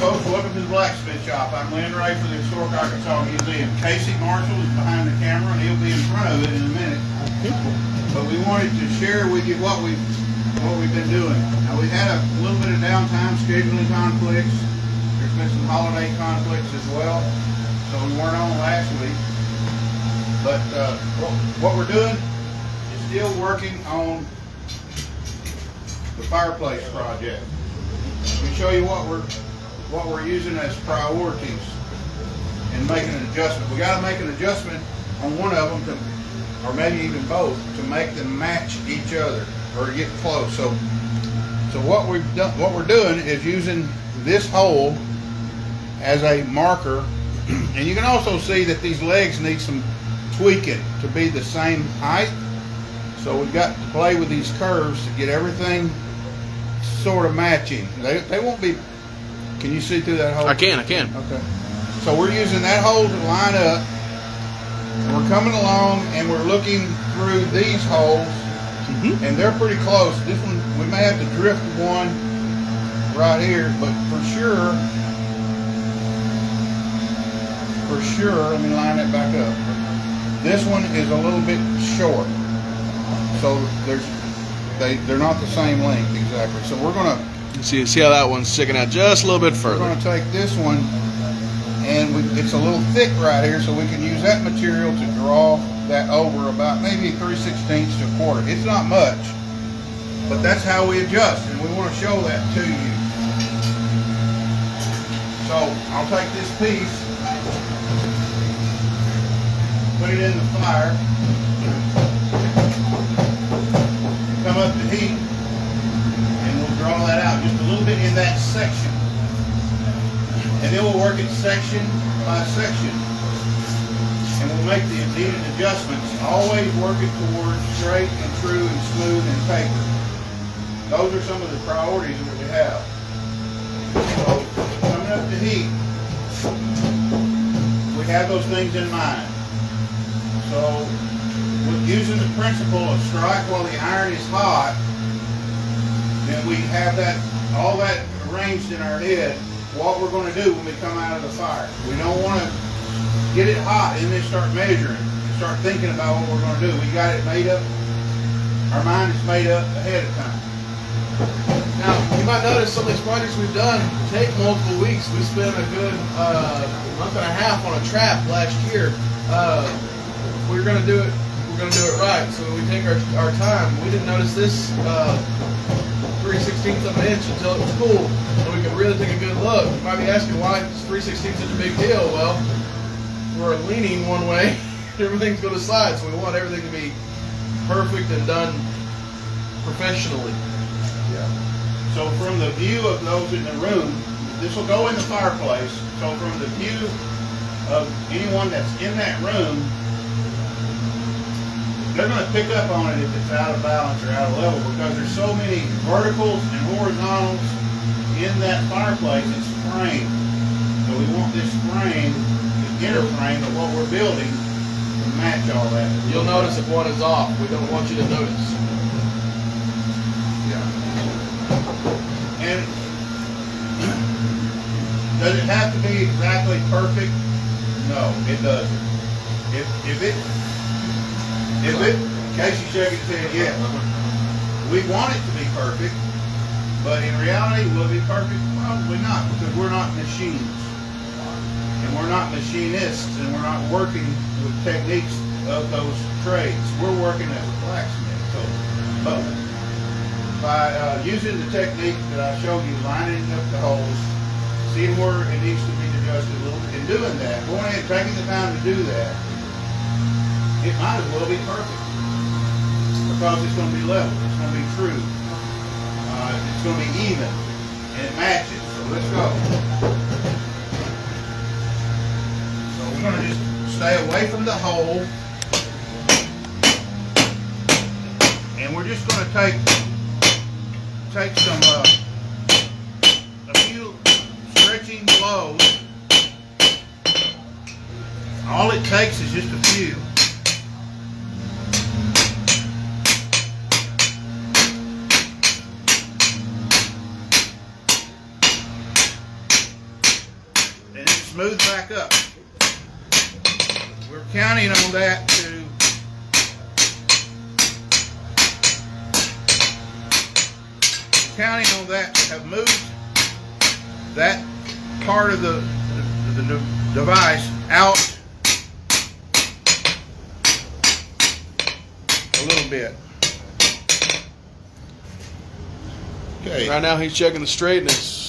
folks, welcome to the Blacksmith Shop. I'm Lin Rhea for the Historic Arkansas Museum. Casey Marshall is behind the camera and he'll be in front of it in a minute. But we wanted to share with you what we've been doing. Now we've had a little bit of downtime, scheduling conflicts. There's been some holiday conflicts as well, so we weren't on last week. But what we're doing is still working on the fireplace project. Let me show you what we're using as priorities and making an adjustment. We got to make an adjustment on one of them, or maybe even both, to make them match each other or get close. So what we're doing is using this hole as a marker, and you can also see that these legs need some tweaking to be the same height. So we've got to play with these curves to get everything sort of matching. They won't be. Can you see through that hole? I can. Okay. So we're using that hole to line up. We're coming along and we're looking through these holes, and they're pretty close. This one, we may have to drift one right here, but for sure, let me line that back up. This one is a little bit short, so they're not the same length exactly. So we're gonna see how that one's sticking out just a little bit further. We're gonna take this one, and it's a little thick right here, so we can use that material to draw that over about maybe 3/16 to a quarter. It's not much, but that's how we adjust, and we want to show that to you. So I'll take this piece, put it in the fire, come up to heat, and we'll draw that out just a little bit in that section. And then we'll work it section by section. And we'll make the needed adjustments, always working towards straight and true and smooth and tapered. Those are some of the priorities that we have. So coming up to heat, we have those things in mind. So with using the principle of strike while the iron is hot, then we have all that arranged in our head, what we're going to do when we come out of the fire. We don't want to get it hot and then start measuring, start thinking about what we're going to do. We got it made up, our mind is made up ahead of time. Now, you might notice some of these projects we've done take multiple weeks. We spent a good month and a half on a trap last year. We're going to do it right, so we take our time. We didn't notice this 3/16 of an inch until it was cool, and we could really take a good look. You might be asking why is 3/16 such a big deal? Well, we're leaning one way, everything's going to slide, so we want everything to be perfect and done professionally. Yeah. So from the view of those in the room, this will go in the fireplace. So from the view of anyone that's in that room, they're going to pick up on it if it's out of balance or out of level, because there's so many verticals and horizontals in that fireplace. It's framed. So we want this frame, the inner frame of what we're building, to match all that. You'll notice if one is off. We don't want you to notice. Yeah. And does it have to be exactly perfect? No, it doesn't. Casey shaking his head, yeah. We want it to be perfect, but in reality, will it be perfect? Probably not, because we're not machines. And we're not machinists, and we're not working with techniques of those trades. We're working as a blacksmith. So, but by using the technique that I showed you, lining up the holes, seeing where it needs to be adjusted a little bit, and doing that, going ahead and taking the time to do that, it might as well be perfect, because it's going to be level, it's going to be true, it's going to be even, and it matches. So let's go. So we're going to just stay away from the hole, and we're just going to take some a few stretching blows. All it takes is just a few. smooth back up. We're counting on that to have moved that part of the device out a little bit. Okay. Right now he's checking the straightness.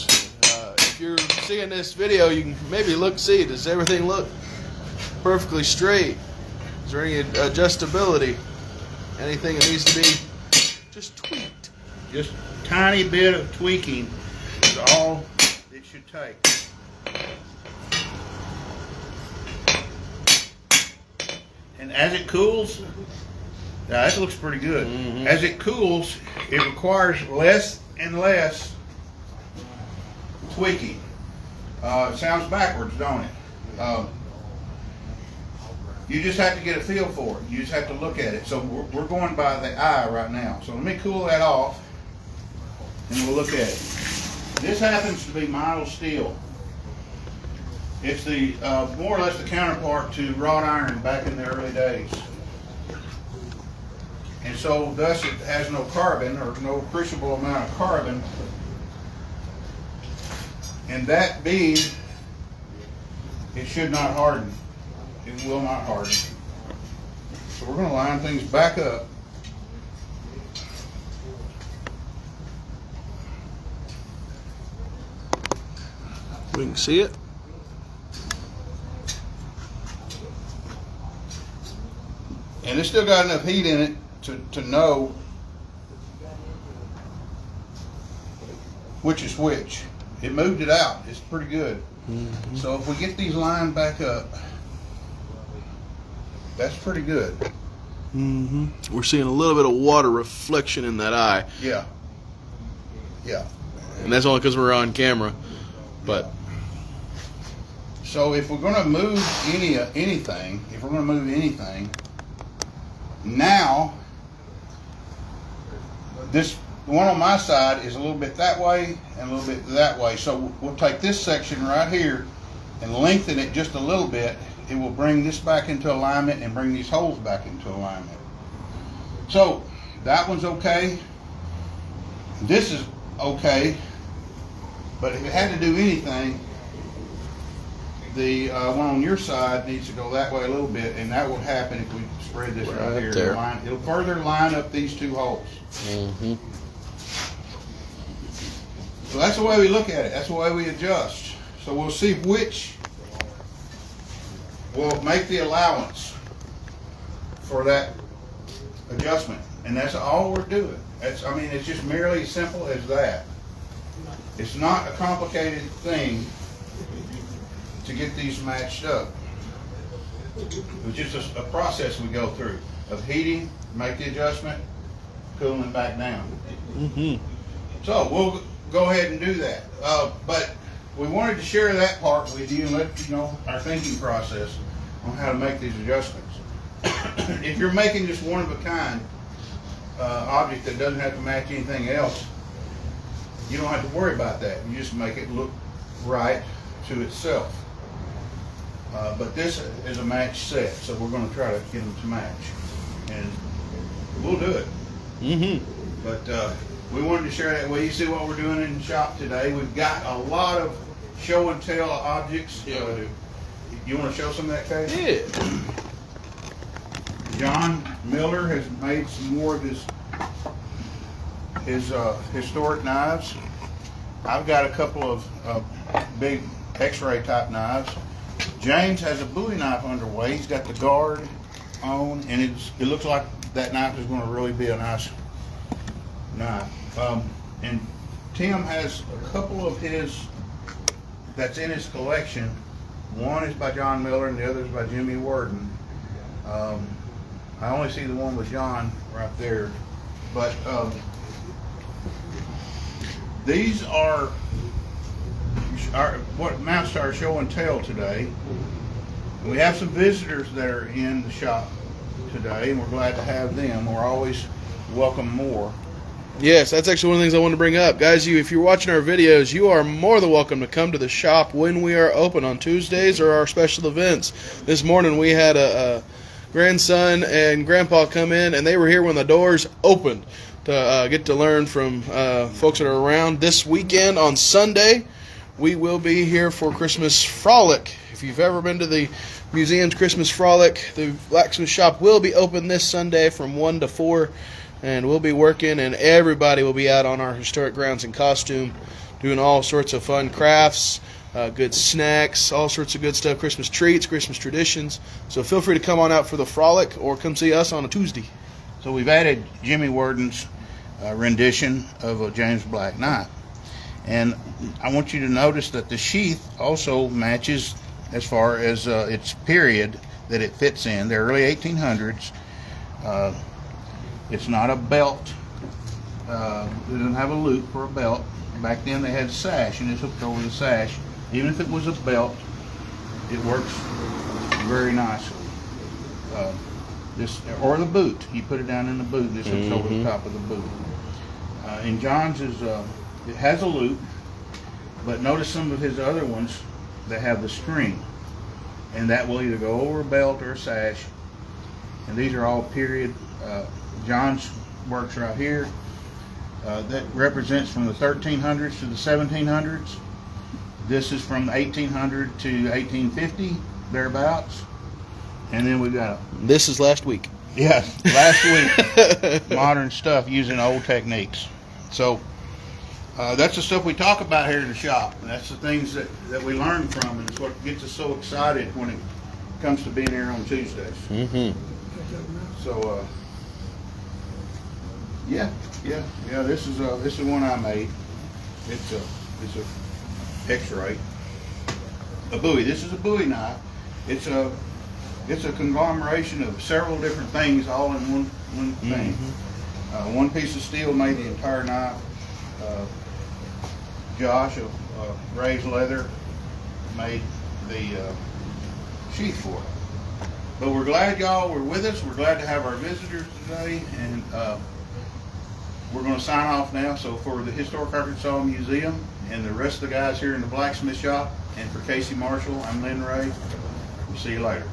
If you're seeing this video, you can maybe see, does everything look perfectly straight? Is there any adjustability? Anything that needs to be just tweaked? Just a tiny bit of tweaking is all it should take. And as it cools, now that looks pretty good. Mm-hmm. As it cools, it requires less and less tweaking. It sounds backwards, don't it? You just have to get a feel for it. You just have to look at it. So we're going by the eye right now. So let me cool that off, and we'll look at it. This happens to be mild steel. It's the more or less the counterpart to wrought iron back in the early days. And so thus it has no carbon, or no appreciable amount of carbon. And that being, it should not harden. It will not harden. So we're going to line things back up. We can see it. And it's still got enough heat in it to know which is which. It moved it out. It's pretty good. Mm-hmm. So if we get these lined back up, that's pretty good. Mm-hmm. We're seeing a little bit of water reflection in that eye. Yeah. Yeah. And that's only because we're on camera. But so if we're going to move anything, now this one on my side is a little bit that way and a little bit that way. So we'll take this section right here and lengthen it just a little bit. It will bring this back into alignment and bring these holes back into alignment. So that one's okay. This is okay. But if it had to do anything, the one on your side needs to go that way a little bit, and that will happen if we spread this right here. there. It'll further line up these two holes. mm-hmm. So that's the way we look at it. That's the way we adjust. So we'll see which will make the allowance for that adjustment. And that's all we're doing. It's just merely as simple as that. It's not a complicated thing to get these matched up. It's just a process we go through of heating, make the adjustment, cooling back down. Mm-hmm. So we'll go ahead and do that. But we wanted to share that part with you and let you know our thinking process on how to make these adjustments. If you're making just one of a kind object that doesn't have to match anything else, you don't have to worry about that. You just make it look right to itself. But this is a match set, so we're going to try to get them to match. And we'll do it. Mm-hmm. But we wanted to share that with you. See what we're doing in the shop today. We've got a lot of show and tell objects. Yeah, we do. You want to show some of that, Case? Yeah. John Miller has made some more of his historic knives. I've got a couple of big X-ray type knives. James has a Bowie knife underway. He's got the guard on, and it looks like that knife is going to really be a nice knife. And Tim has a couple of his that's in his collection. One is by John Miller, and the other is by Jimmy Worden. I only see the one with John right there, but these are what amounts to our show and tell today. We have some visitors that are in the shop today, and we're glad to have them. We're always welcome more. Yes, that's actually one of the things I want to bring up. Guys, if you're watching our videos, you are more than welcome to come to the shop when we are open on Tuesdays or our special events. This morning we had a grandson and grandpa come in, and they were here when the doors opened to get to learn from folks that are around. This weekend on Sunday, we will be here for Christmas Frolic. If you've ever been to the museum's Christmas Frolic, the blacksmith shop will be open this Sunday from 1 to 4. And we'll be working, and everybody will be out on our historic grounds in costume, doing all sorts of fun crafts, good snacks, all sorts of good stuff, Christmas treats, Christmas traditions. So feel free to come on out for the frolic or come see us on a Tuesday. So we've added Jimmy Worden's rendition of a James Black knife. And I want you to notice that the sheath also matches as far as its period that it fits in, the early 1800s. It's not a belt. It doesn't have a loop for a belt. Back then they had a sash, and it's hooked over the sash. Even if it was a belt, it works very nicely. This or the boot. You put it down in the boot. This hooks over the top of the boot. And John's is it has a loop, but notice some of his other ones that have the string, and that will either go over a belt or a sash. And these are all period. John's works right here. That represents from the 1300s to the 1700s. This is from 1800 to 1850, thereabouts. And then we've got This is last week. last week, modern stuff using old techniques. So that's the stuff we talk about here in the shop. And that's the things that we learn from, and it's what gets us so excited when it comes to being here on Tuesdays. So yeah. This is one I made. It's a X-ray, a Bowie. This is a Bowie knife. It's a conglomeration of several different things all in one thing. One piece of steel made the entire knife. Josh of Raised Leather made the sheath for it. But we're glad y'all were with us. We're glad to have our visitors today, and we're going to sign off now. So for the Historic Arkansas Museum and the rest of the guys here in the blacksmith shop, and for Casey Marshall, I'm Lin Rhea. We'll see you later.